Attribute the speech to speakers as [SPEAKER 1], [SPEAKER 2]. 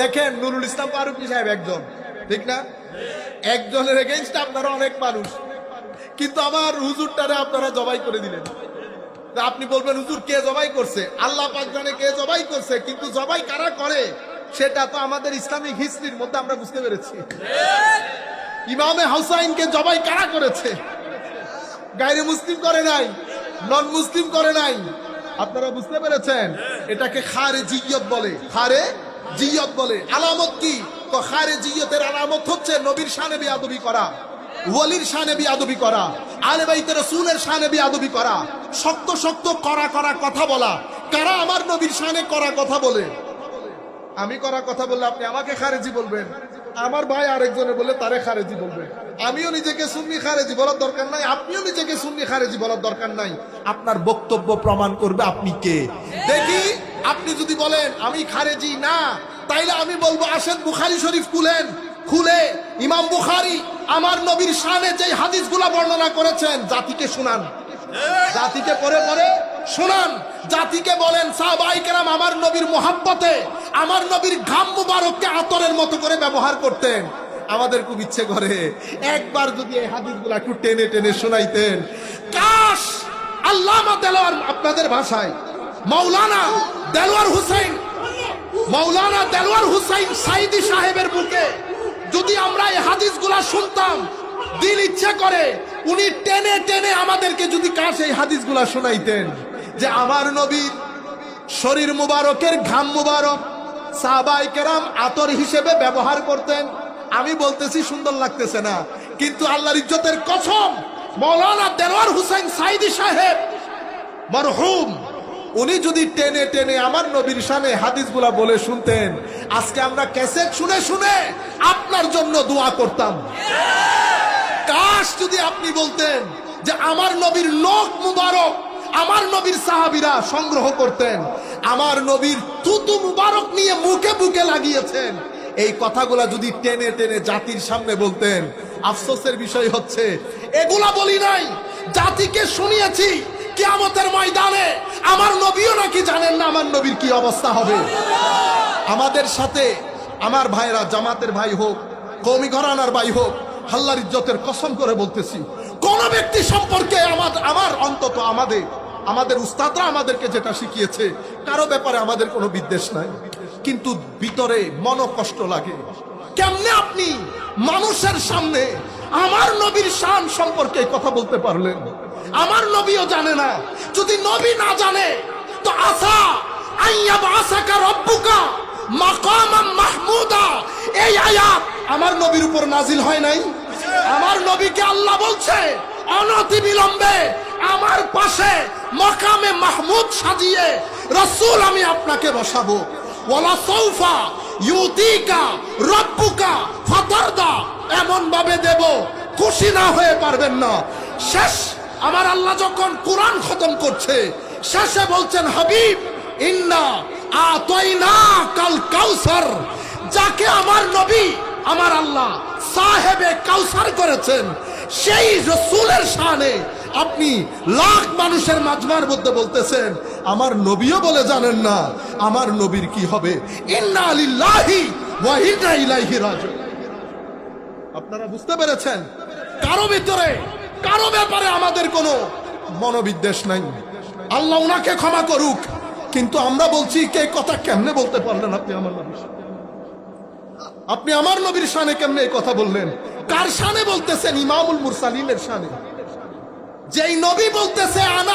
[SPEAKER 1] দেখেন নুরুল ইসলাম ফারুকী সাহেব একজন, ঠিক না? একজনের এগেইনস্ট আপনারা অনেক মানুষ, কিন্তু আমার হুজুরটারে আপনারা জবাই করে দিলেন। আপনি বলবেন হুজুর কে জবাই করছে? আল্লাহ পাক জানে কে জবাই করছে, কিন্তু জবাই কারা করে সেটা তো আমাদের ইসলামিক হিস্ট্রির মধ্যে আমরা বুঝতে পেরেছি। ইমামে হুসাইনকে জবাই কারা করেছে? গায়রে মুসলিম করে নাই, নন মুসলিম করে নাই। আপনারা বুঝতে পেরেছেন? এটাকে খারেজিয়ত বলে, খারেজিয়ত বলে। আলামত কি? তো খারেজিয়তের আলামত হচ্ছে নবীর শানে বেয়াদবি করা, ওয়ালির শানে বেয়াদবি করা, আলে বাইতে রাসূলের শানে বেয়াদবি করা, শক্ত শক্ত কড়া কড়া কথা বলা। কারা আমার নবীর শানে কড়া কথা বলে? আমি কড়া কথা বললে আপনি আমাকে খারেজি বলবেন, আমার ভাই আরেকজনে বলে তারে খারেজি বলবেন। আমিও নিজেকে সুন্নি খারেজি বলার দরকার নাই, আপনিও নিজেকে সুন্নি খারেজি বলার দরকার নাই। আপনার বক্তব্য প্রমাণ করবে আপনি কে। দেখি আপনি যদি বলেন আমি খারেজি না, তাইলে আমি বলবো আসেন বুখারী শরীফ খুলেন, খুলে ইমাম বুখারী আমার নবীর শানে যে হাদিসগুলো বর্ণনা করেছেন জাতিকে শুনান, জাতিকে পড়ে পড়ে শোনান, জাতিকে বলেন সাহাবায়ে কেরাম আমার নবীর মোহাব্বতে আমার নবীর ঘাম মুবারককে আতরের মতো করে ব্যবহার করতেন। আমাদের খুব ইচ্ছে করে একবার যদি এই হাদিসগুলো একটু টেনে টেনে শোনাইতেন। কাশ আল্লামা দেলোয়ার, আপনাদের ভাষায় মাওলানা দেলোয়ার হুসাইন, মাওলানা দেলোয়ার হুসাইন সাইদি সাহেবের বুকে যদি আমরা এই হাদিসগুলো শুনতাম, দিল ইচ্ছে করে উনি টেনে টেনে আমাদেরকে যদি কাশ এই হাদিসগুলো শোনাইতেন যে আমার নবীর শরীর মুবারকের ঘাম মুবারক সাহাবায়ে কেরাম আতর হিসেবে ব্যবহার করতেন। আমি বলতেছি সুন্দর লাগতেছে না, কিন্তু আল্লাহর ইজ্জতের কসম মাওলানা দেলোয়ার হুসাইন সাইদি সাহেব মরহুম, উনি যদি টেনে টেনে আমার নবীর শানে হাদিসগুলা বলে শুনতেন, আজকে আমরা ক্যাসেট শুনে শুনে আপনার জন্য দোয়া করতাম। কাশ যদি আপনি বলতেন যে আমার নবীর লোক মুবারক আমার নবীর সাহাবীরা সংগ্রহ করতেন, আমার নবীর তুতু মুবারক নিয়ে মুখে বুকে লাগিয়েছেন, এই কথাগুলা যদি টেনে টেনে জাতির সামনে বলতেন। আফসোসের বিষয় হচ্ছে এগুলা বলি নাই, জাতিকে শুনিয়েছি। কিয়ামতের ময়দানে আমার নবীও নাকি জানেন না আমার নবীর কি অবস্থা হবে। আমাদের সাথে আমার ভাইরা, জামাতের ভাই হোক, কওমি ঘরানার ভাই হোক, আল্লাহর ইজ্জতের কসম করে বলতেছি, কোন ব্যক্তি সম্পর্কে আমার অন্তত আমাদের উস্তাদরা আমাদেরকে যেটা শিখিয়েছে, কারো ব্যাপারে আমাদের কোনো বিদ্বেষ নাই, কিন্তু ভিতরে মনোকষ্ট লাগে। কেমনে আপনি মানুষের সামনে আমার নবীর শান সম্পর্কে কথা বলতে পারলেন? আমার নবীও জানে না। যদি নবী না জানে তো আসা আইয়াব আসাকা রব্বুকা মাকামাম মাহমুদা, এই আয়াত আমার নবীর উপর নাজিল হয় নাই? আমার নবীকে আল্লাহ বলছে অনতি বিলম্বে আমার পাশে মাকামে মাহমুদ সাজিয়ে রাসূল আমি আপনাকে বসাবো। ওয়ালা সাউফা ইউতিকা রব্বুকা ফাতারদা, এমন ভাবে দেব খুশি না হয়ে পারবেন না। শেষ আমার আল্লাহ যখন কোরআন খতম করছে, শেষে বলছেন হাবিব ইন্না আতাইনা কাল কাউসার, যাকে আমার নবী আমার আল্লাহ সাহেবে কাউসার করেছেন, সেই রাসূলের শানে আপনি লাখ মানুষের মাজমার মধ্যে বলতেছেন আমার নবীও বলে জানেন না আমার নবীর কি হবে। ইন্না লিল্লাহি ওয়া ইন্না ইলাইহি রাজিউন। আপনারা বুঝতে পেরেছেন? কারো ভিতরে কারো ব্যাপারে আমাদের কোনো মনোবিদ্বেষ নাই। আল্লাহ উনাকে ক্ষমা করুক, কিন্তু আমরা বলছি কে কথা কেমনে বলতে পারলেন আপনি আমার নবীর শানে? আপনি আমার নবীর শানে কেমনে এই কথা বললেন? কার শানে বলতেছেন? ইমামুল মুরসালিনের শানে। যেই নবী বলতেছে আনা